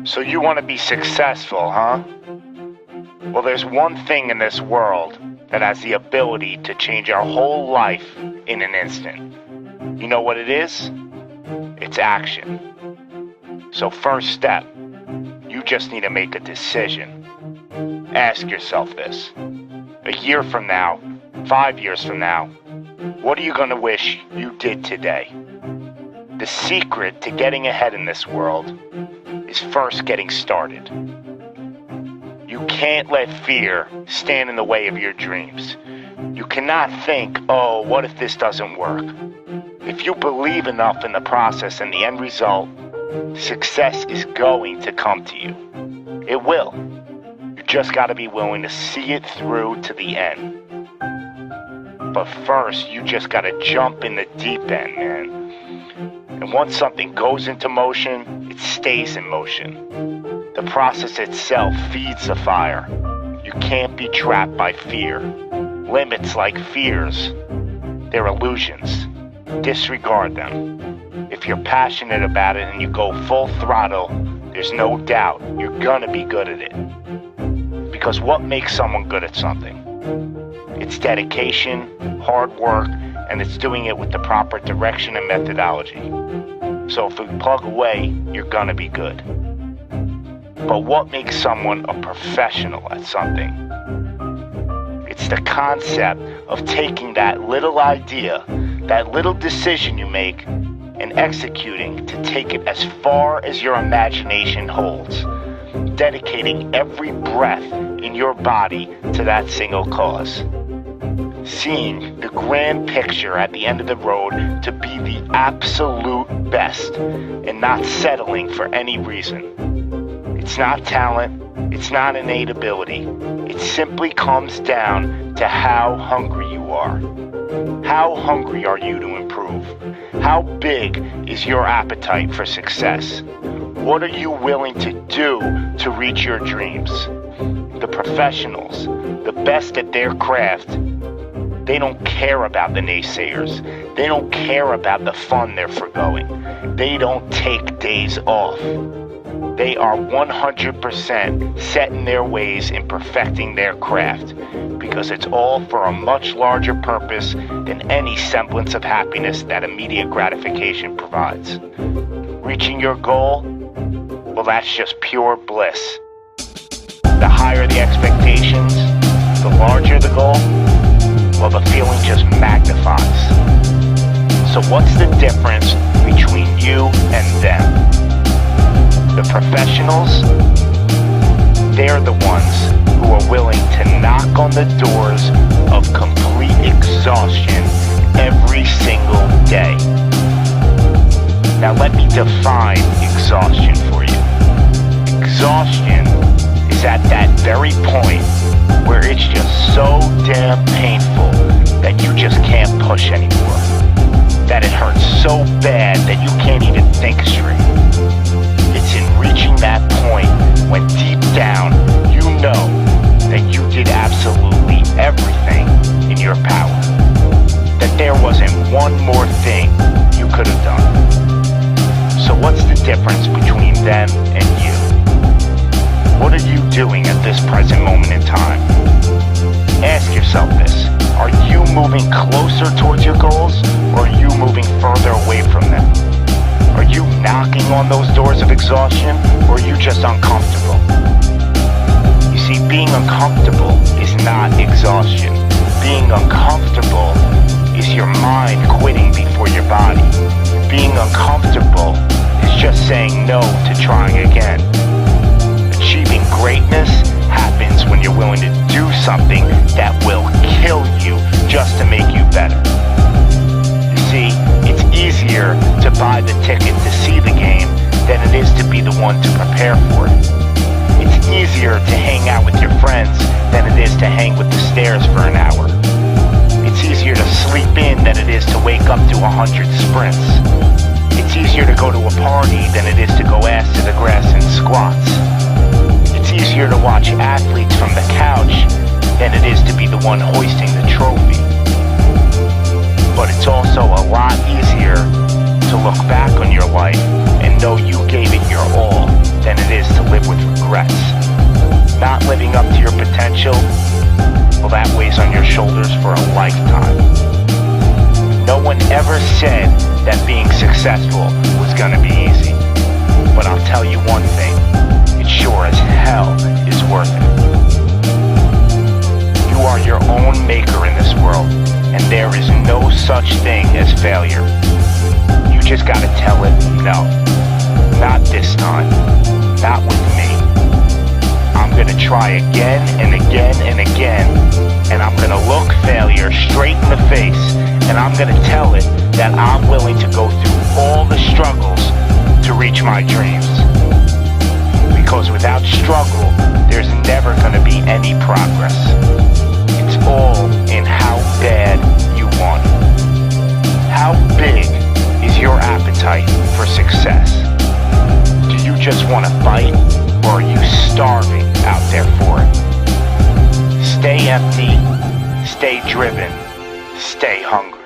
So you want to be successful, huh? Well, there's one thing in this world that has the ability to change our whole life in an instant. You know what it is? It's action. So first step, you just need to make a decision. Ask yourself this. A year from now, 5 years from now, what are you going to wish you did today? The secret to getting ahead in this world is first getting started. You can't let fear stand in the way of your dreams. You cannot think, oh, what if this doesn't work? If you believe enough in the process and the end result, success is going to come to you. It will. You just got to be willing to see it through to the end. But first, you just got to jump in the deep end, man. And once something goes into motion, it stays in motion. The process itself feeds the fire. You can't be trapped by fear. Limits like fears, they're illusions. Disregard them. If you're passionate about it and you go full throttle, there's no doubt you're gonna be good at it. Because what makes someone good at something? It's dedication, hard work, and it's doing it with the proper direction and methodology. So if you plug away, you're gonna be good. But what makes someone a professional at something? It's the concept of taking that little idea, that little decision you make, and executing to take it as far as your imagination holds, dedicating every breath in your body to that single cause. Seeing the grand picture at the end of the road to be the absolute best and not settling for any reason. It's not talent, it's not innate ability. It simply comes down to how hungry you are. How hungry are you to improve? How big is your appetite for success? What are you willing to do to reach your dreams? The professionals, the best at their craft, they don't care about the naysayers. They don't care about the fun they're forgoing. They don't take days off. They are 100% set in their ways in perfecting their craft because it's all for a much larger purpose than any semblance of happiness that immediate gratification provides. Reaching your goal? Well, that's just pure bliss. The higher the expectations, the larger the goal, well, the feeling just magnifies. So what's the difference between you and them? The professionals, they're the ones who are willing to knock on the doors of complete exhaustion every single day. Now let me define exhaustion for you. Exhaustion is at that very point where it's just so damn painful that you just can't push anymore. That it hurts so bad that you can't even think straight. It's in reaching that point when deep down you know that you did absolutely everything in your power. That there wasn't one more thing you could have done. So what's the difference between them and you? What are you doing at this present moment in time? Ask yourself this. Are you moving closer towards your goals, or are you moving further away from them? Are you knocking on those doors of exhaustion, or are you just uncomfortable? You see, being uncomfortable is not exhaustion. Being uncomfortable is your mind quitting before your body. Being uncomfortable is just saying no to trying again. Achieving greatness happens when you're willing to do something that will kill you just to make you better. You see, it's easier to buy the ticket to see the game than it is to be the one to prepare for it. It's easier to hang out with your friends than it is to hang with the stairs for an hour. It's easier to sleep in than it is to wake up to 100 sprints. It's easier to go to a party than it is to go ass to the grass and squats. It's easier to watch athletes from the couch than it is to be the one hoisting the trophy. But it's also a lot easier to look back on your life and know you gave it regrets. Not living up to your potential, well, that weighs on your shoulders for a lifetime. No one ever said that being successful was gonna be easy. But I'll tell you one thing, it sure as hell is worth it. You are your own maker in this world, and there is no such thing as failure. You just gotta tell it, no, not this time, not with me. I'm gonna try again and again and again, and I'm gonna look failure straight in the face, and I'm gonna tell it that I'm willing to go through all the struggles to reach my dreams. Because without struggle, there's never gonna be any progress. It's all in how bad you want it. How big is your appetite for success? Do you just want to fight, or are you starving out there for it? Stay empty, stay driven, stay hungry.